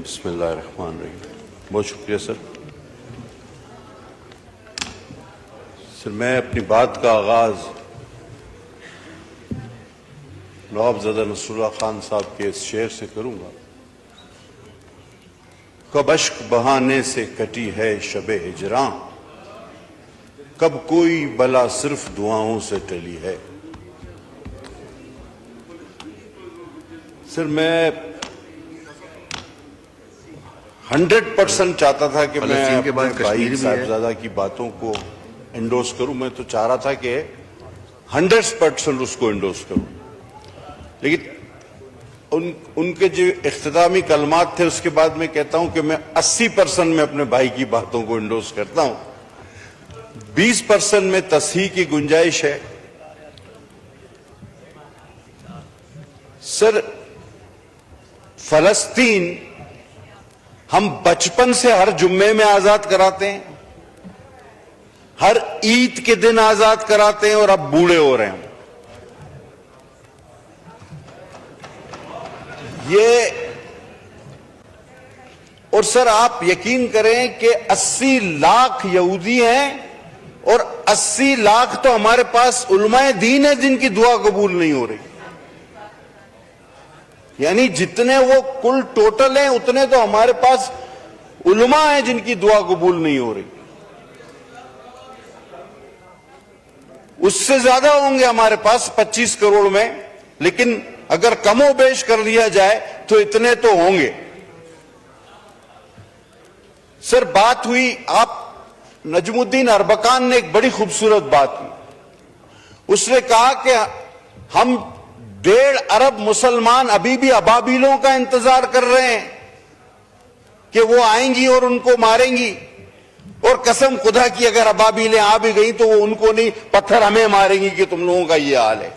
बिस्मिल्लाहिर्रहमानिर्रहीम। बहुत शुक्रिया सर। मैं अपनी बात का आगाज नवाबजादा नसरुल्लाह खान साहब के इस शेर से करूंगा। कब अश्क बहाने से कटी है शबे हिजरां, कब कोई बला सिर्फ दुआओं से टली है। सर मैं 100% चाहता था कि मैं अपने भाई साहबजादा की बातों को एंडोर्स करूं। मैं तो चाह रहा था कि 100% उसको एंडोर्स करूं, लेकिन उनके जो इख्तितामी कलमात थे उसके बाद मैं कहता हूं कि मैं 80% में अपने भाई की बातों को एंडोर्स करता हूं। 20% में तस्हीह की गुंजाइश है। सर फलस्तीन हम बचपन से हर जुम्मे में आजाद कराते हैं, हर ईद के दिन आजाद कराते हैं और अब बूढ़े हो रहे हैं। ये और सर आप यकीन करें कि 80 लाख यहूदी हैं और 80 लाख तो हमारे पास उलमाए दीन है जिनकी दुआ कबूल नहीं हो रही। यानी जितने वो कुल टोटल हैं उतने तो हमारे पास उलमा हैं जिनकी दुआ कबूल नहीं हो रही। उससे ज्यादा होंगे हमारे पास 25 करोड़ में, लेकिन अगर कमोबेश कर लिया जाए तो इतने तो होंगे। सर बात हुई, आप नजमुद्दीन अरबकान ने एक बड़ी खूबसूरत बात की। उसने कहा कि हम 1.5 अरब मुसलमान अभी भी अबाबिलों का इंतजार कर रहे हैं कि वो आएंगी और उनको मारेंगी, और कसम खुदा की अगर अबाबिलें आ भी गई तो वो उनको नहीं, पत्थर हमें मारेंगी कि तुम लोगों का ये हाल है।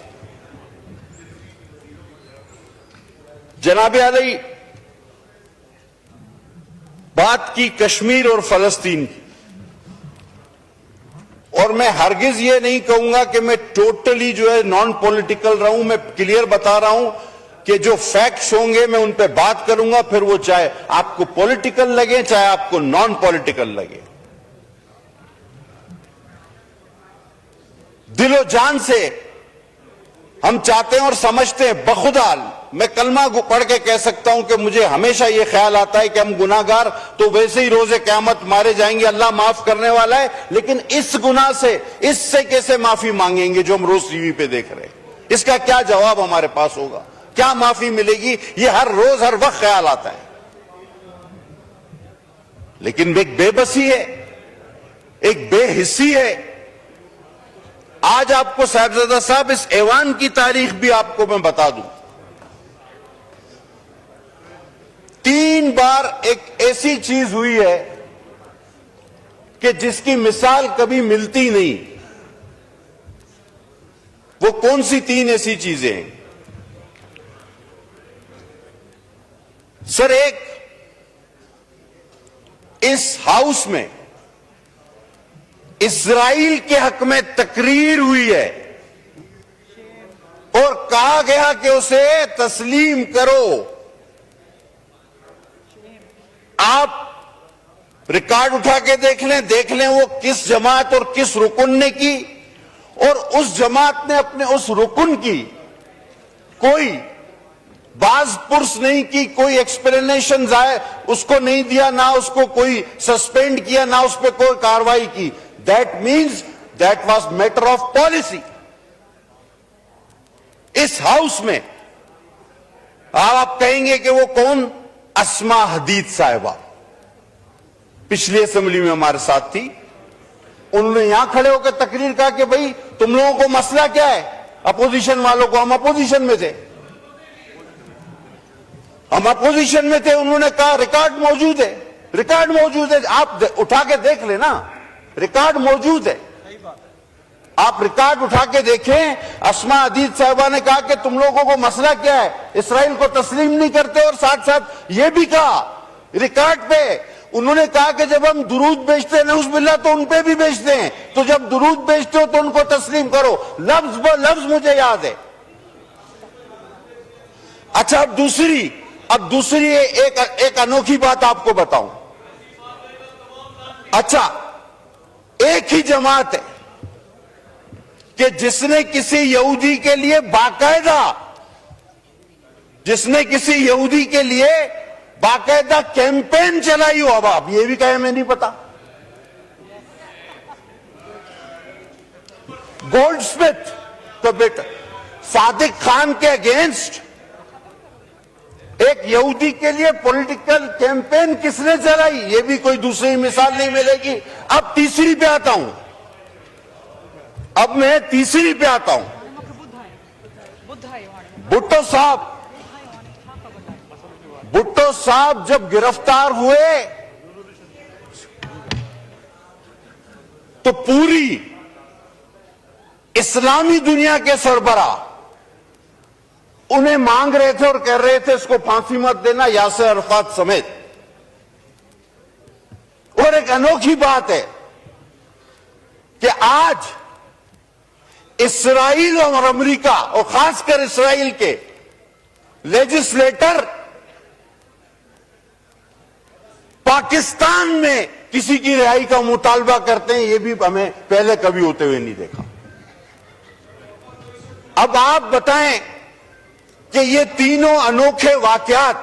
जनाब आली बात की कश्मीर और फलस्तीन की, और मैं हरगिज ये नहीं कहूंगा कि मैं टोटली जो है नॉन पॉलिटिकल रहूं। मैं क्लियर बता रहा हूं कि जो फैक्ट्स होंगे मैं उन पे बात करूंगा, फिर वो चाहे आपको पॉलिटिकल लगे चाहे आपको नॉन पॉलिटिकल लगे। दिलो जान से हम चाहते हैं और समझते हैं, बखुदा मैं कलमा पढ़ के कह सकता हूं कि मुझे हमेशा यह ख्याल आता है कि हम गुनाहगार तो वैसे ही रोजे क़यामत मारे जाएंगे, अल्लाह माफ करने वाला है, लेकिन इस गुनाह से, इससे कैसे माफी मांगेंगे जो हम रोज टीवी पे देख रहे हैं। इसका क्या जवाब हमारे पास होगा, क्या माफी मिलेगी, ये हर रोज हर वक्त ख्याल आता है। लेकिन एक बेबसी है, एक बेहिस्सी है। आज आपको साहिबजादा साहब इस ऐवान की तारीख भी आपको मैं बता दूं। 3 बार एक ऐसी चीज हुई है कि जिसकी मिसाल कभी मिलती नहीं। वो कौन सी 3 ऐसी चीजें हैं? सर एक, इस हाउस में इस्राइल के हक में तकरीर हुई है और कहा गया कि उसे तस्लीम करो। आप रिकॉर्ड उठा के देख लें वो किस जमात और किस रुकन ने की, और उस जमात ने अपने उस रुकन की कोई बाज पुर्स नहीं की, कोई एक्सप्लेनेशन उसको नहीं दिया, ना उसको कोई सस्पेंड किया, ना उस पर कोई कार्रवाई की। That means that was matter of policy. इस हाउस में आप कहेंगे कि वो कौन? अस्मा हदीद साहिबा पिछली असेंबली में हमारे साथ थी। उन्होंने यहां खड़े होकर तकरीर कहा कि भाई तुम लोगों को मसला क्या है, अपोजिशन वालों को। हम अपोजिशन में थे, उन्होंने कहा रिकॉर्ड मौजूद है, रिकॉर्ड मौजूद है, आप उठा के देख लेना, रिकॉर्ड मौजूद है, आप रिकॉर्ड उठा के देखें। अस्मा हदीद साहिबा ने कहा कि तुम लोगों को मसला क्या है, इसराइल को तस्लीम नहीं करते, और साथ साथ ये भी कहा रिकॉर्ड पे, उन्होंने कहा कि जब हम दुरूद बेचते हैं नऊज़ुबिल्लाह तो उन पे भी बेचते हैं, तो जब दुरूद बेचते हो तो उनको तस्लीम करो। लफ्ज ब लफ्ज मुझे याद है। अच्छा अब दूसरी, अब दूसरी एक अनोखी बात आपको बताऊं। अच्छा, एक ही जमात है कि जिसने किसी यहूदी के लिए बाकायदा कैंपेन चलाई हो। अब आप ये भी कहे मैं नहीं पता। गोल्डस्मिथ का बेटा सादिक खान के अगेंस्ट एक यहूदी के लिए पॉलिटिकल कैंपेन किसने चलाई, ये भी कोई दूसरी मिसाल नहीं मिलेगी। अब तीसरी पे आता हूं, भुट्टो साहब जब गिरफ्तार हुए तो पूरी इस्लामी दुनिया के सरबराह उन्हें मांग रहे थे और कह रहे थे इसको फांसी मत देना, यासिर अरफात समेत। और एक अनोखी बात है कि आज इस्राइल और अमेरिका और खासकर इस्राइल के लेजिस्लेटर पाकिस्तान में किसी की रिहाई का मुतालबा करते हैं, यह भी हमें पहले कभी होते हुए नहीं देखा। अब आप बताएं कि ये तीनों अनोखे वाकयात,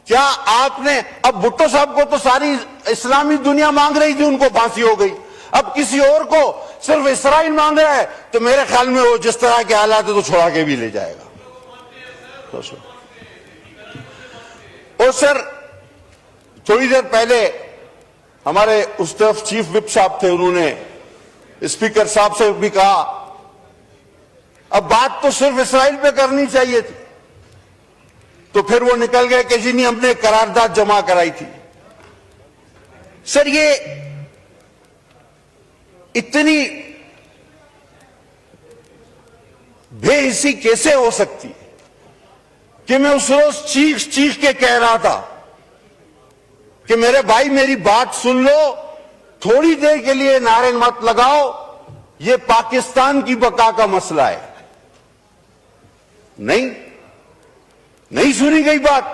क्या आपने, अब भुट्टो साहब को तो सारी इस्लामी दुनिया मांग रही थी, उनको फांसी हो गई। अब किसी और को सिर्फ इस्राइल मांग रहा है, तो मेरे ख्याल में वो जिस तरह के हालात है तो छोड़ा के भी ले जाएगा। और सर, थोड़ी देर पहले हमारे उस तरफ चीफ विप साहब थे, उन्होंने स्पीकर साहब से भी कहा अब बात तो सिर्फ इस्राइल पे करनी चाहिए थी, तो फिर वो निकल गए कि जी नहीं, हमने करारदाद जमा कराई थी। सर, ये इतनी बेहिसी कैसे हो सकती कि मैं उस रोज चीख चीख के कह रहा था कि मेरे भाई मेरी बात सुन लो, थोड़ी देर के लिए नारे मत लगाओ, ये पाकिस्तान की बका का मसला है। नहीं सुनी गई बात।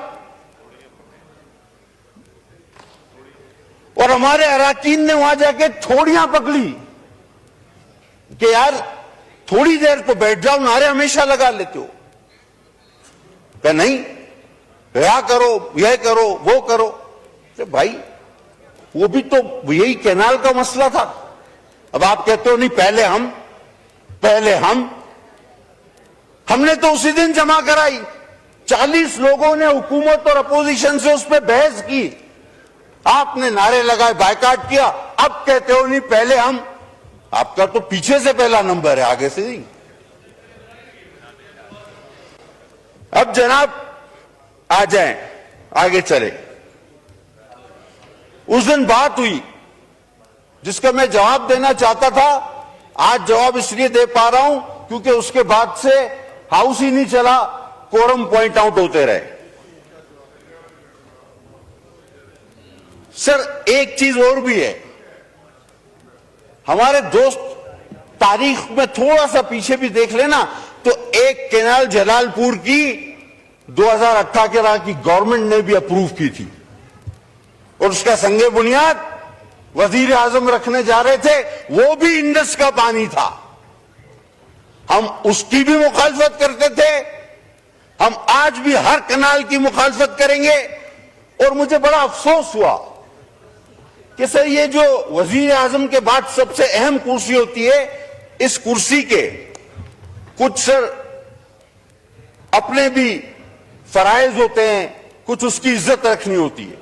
और हमारे अराकीन ने वहां जाके थोड़ियां पकड़ी कि यार थोड़ी देर तो बैठ जाओ, नारे हमेशा लगा लेते हो। क्या नहीं, क्या करो, यह करो, वो करो। तो भाई वो भी तो यही कैनाल का मसला था। अब आप कहते हो नहीं, पहले हमने तो उसी दिन जमा कराई। 40 लोगों ने हुकूमत और अपोजिशन से उस पर बहस की, आपने नारे लगाए, बायकाट किया। अब कहते हो नहीं, पहले हम। आपका तो पीछे से पहला नंबर है, आगे से नहीं। अब जनाब आ जाएं, आगे चले। उस दिन बात हुई जिसका मैं जवाब देना चाहता था, आज जवाब इसलिए दे पा रहा हूं क्योंकि उसके बाद से हाउस ही नहीं चला, कोरम पॉइंट आउट होते रहे। सर, एक चीज और भी है, हमारे दोस्त तारीख में थोड़ा सा पीछे भी देख लेना तो एक कैनाल जलालपुर की 2018 की गवर्नमेंट ने भी अप्रूव की थी और उसका संगे बुनियाद वजीर आजम रखने जा रहे थे, वो भी इंडस का पानी था। हम उसकी भी मुखालफत करते थे, हम आज भी हर कैनाल की मुखालफत करेंगे। और मुझे बड़ा अफसोस हुआ कि सर, ये जो वजीर आजम के बाद सबसे अहम कुर्सी होती है, इस कुर्सी के कुछ सर अपने भी फराइज होते हैं, कुछ उसकी इज्जत रखनी होती है।